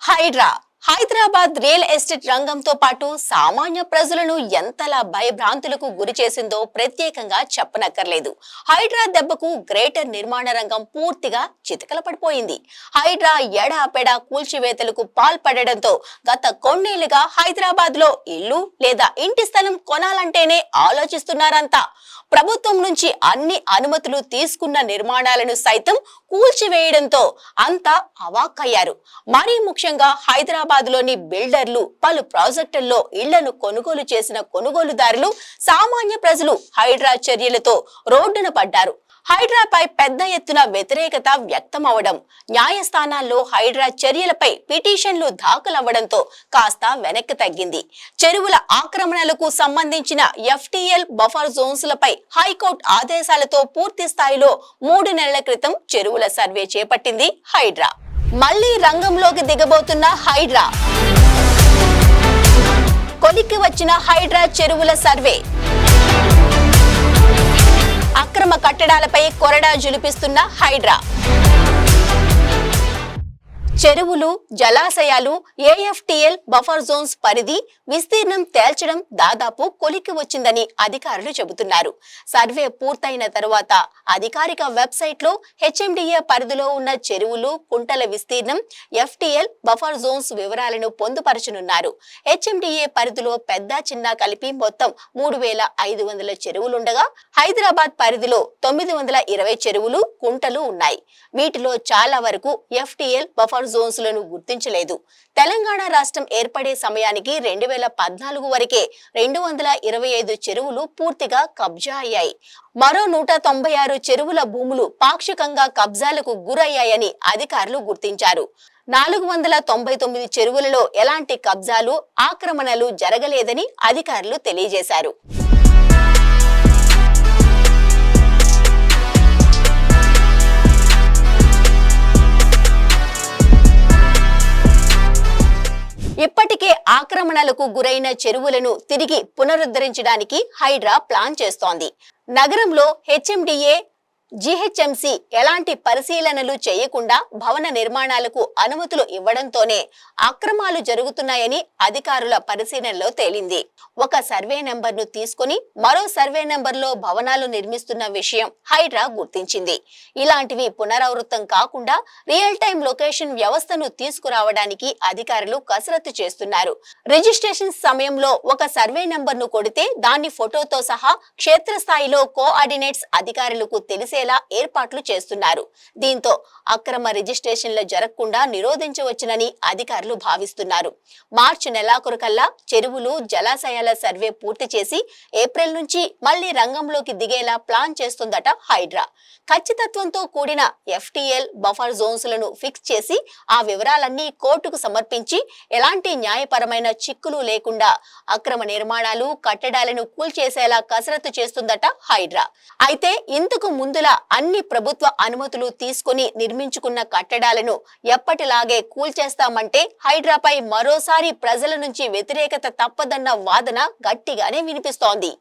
Hydraa Hyderabad real estate రంగంతో పాటు సామాన్య ప్రజలను ఎంతలా భయభ్రాంతులకు గురి చేసిందో ప్రత్యేకంగా చెప్పనక్కర్లేదు. హైడ్రా దెబ్బకు గ్రేటర్ నిర్మాణ రంగం పూర్తిగా చితకల పడిపోయింది. హైడ్రా ఎడాపెడా కూల్చివేతలకు పాల్పడడంతో గత కొన్నేళ్లుగా హైదరాబాద్ లో ఇల్లు లేదా ఇంటి స్థలం కొనాలంటేనే ఆలోచిస్తున్నారంతా. ప్రభుత్వం నుంచి అన్ని అనుమతులు తీసుకున్న నిర్మాణాలను సైతం కూల్చివేయడంతో అంతా అవాక్కయ్యారు. మరీ ముఖ్యంగా హైదరాబాద్ లోని బిల్డర్లు పలు ప్రాజెక్టుల్లో ఇళ్లను కొనుగోలు చేసిన కొనుగోలుదారులు సామాన్య ప్రజలు హైడ్రా చర్యలతో రోడ్డున పడ్డారు. హైడ్రాపై పెద్ద ఎత్తున వ్యతిరేకత వ్యక్తమవడం, న్యాయస్థానాల్లో హైడ్రా చర్యలపై పిటిషన్లు దాఖలవ్వడంతో కాస్త వెనక్కి తగ్గింది. చెరువుల ఆక్రమణలకు సంబంధించిన FTL బఫర్ జోన్స్ లపై హైకోర్టు ఆదేశాలతో పూర్తి స్థాయిలో 3 నెలల క్రితం చెరువుల సర్వే చేపట్టింది హైడ్రా. మళ్లీ రంగంలోకి దిగబోతున్న హైడ్రా. కొలిక్కి వచ్చిన హైడ్రా చెరువుల సర్వే. అక్రమ కట్టడాలపై కొరడా జులిపిస్తున్న హైడ్రా. చెరువులు, జలాశయాలు, AFTL బఫర్ జోన్స్ పరిధి, విస్తీర్ణం తేల్చడం దాదాపు కొలిక్కి వచ్చిందని అధికారులు చెబుతున్నారు. సర్వే పూర్తయిన తరువాత అధికారిక వెబ్సైట్ లో HMDA పరిధిలో ఉన్న చెరువులు, కుంటల విస్తీర్ణం, FTL బఫర్ జోన్స్ వివరాలను పొందుపరచనున్నారు. HMDA పరిధిలో పెద్ద చిన్న కలిపి మొత్తం 3500 చెరువులుండగా హైదరాబాద్ పరిధిలో 920 చెరువులు, కుంటలు ఉన్నాయి. వీటిలో చాలా వరకు FTL బఫర్ జోన్స్ లను గుర్తించలేదు. తెలంగాణ రాష్ట్రం ఏర్పడే సమయానికి 2014 వరకే 225 చెరువులు పూర్తిగా కబ్జా అయ్యాయి. మరో 196 చెరువుల భూములు పాక్షికంగా కబ్జాలకు గురయ్యాయని అధికారులు గుర్తించారు. 499 చెరువులలో ఎలాంటి కబ్జాలు, ఆక్రమణలు జరగలేదని అధికారులు తెలియజేశారు. ఇప్పటికే ఆక్రమణలకు గురైన చెరువులను తిరిగి పునరుద్ధరించడానికి హైడ్రా ప్లాన్ చేస్తోంది. నగరంలో HMDA, GHMC ఎలాంటి పరిశీలనలు చేయకుండా భవన నిర్మాణాలకు అనుమతులు ఇవ్వడంతోనే అక్రమాలు జరుగుతున్నాయని అధికారుల పరిశీలనలో తేలింది. ఒక సర్వే నెంబర్ను తీసుకుని మరో సర్వే నెంబర్లో భవనాలు నిర్మిస్తున్న విషయం హైడ్రా గుర్తించింది. ఇలాంటివి పునరావృతం కాకుండా రియల్ టైం లొకేషన్ వ్యవస్థను తీసుకురావడానికి అధికారులు కసరత్తు చేస్తున్నారు. రిజిస్ట్రేషన్ సమయంలో ఒక సర్వే నెంబర్ను కొడితే దాన్ని ఫోటోతో సహా క్షేత్రస్థాయిలో కోఆర్డినేట్స్ అధికారులకు తెలిసే ఏర్పాట్లు చేస్తున్నారు. దీంతో అక్రమ రిజిస్ట్రేషన్లు జరగకుండా నిరోధించవచ్చునని అధికారులు భావిస్తున్నారు. మార్చి నెలాఖరుకల్లా చెరువులు, జలాశయాల సర్వే పూర్తి చేసి ఏప్రిల్ నుంచి మళ్లీ రంగంలోకి దిగేలా ప్లాన్ చేస్తుందట హైడ్రా. ఖచ్చితత్వంతో కూడిన FTL బఫర్ జోన్స్ లను ఫిక్స్ చేసి ఆ వివరాలన్నీ కోర్టుకు సమర్పించి ఎలాంటి న్యాయపరమైన చిక్కులు లేకుండా అక్రమ నిర్మాణాలు, కట్టడాలను కూల్చేసేలా కసరత్తు చేస్తుందట హైడ్రా. అయితే ఇంతకు ముందులా అన్ని ప్రభుత్వ అనుమతులు తీసుకుని నిర్మించుకున్న కట్టడాలను ఎప్పటిలాగే కూల్చేస్తామంటే హైడ్రాపై మరోసారి ప్రజల నుంచి వ్యతిరేకత తప్పదన్న వాదన గట్టిగానే వినిపిస్తోంది.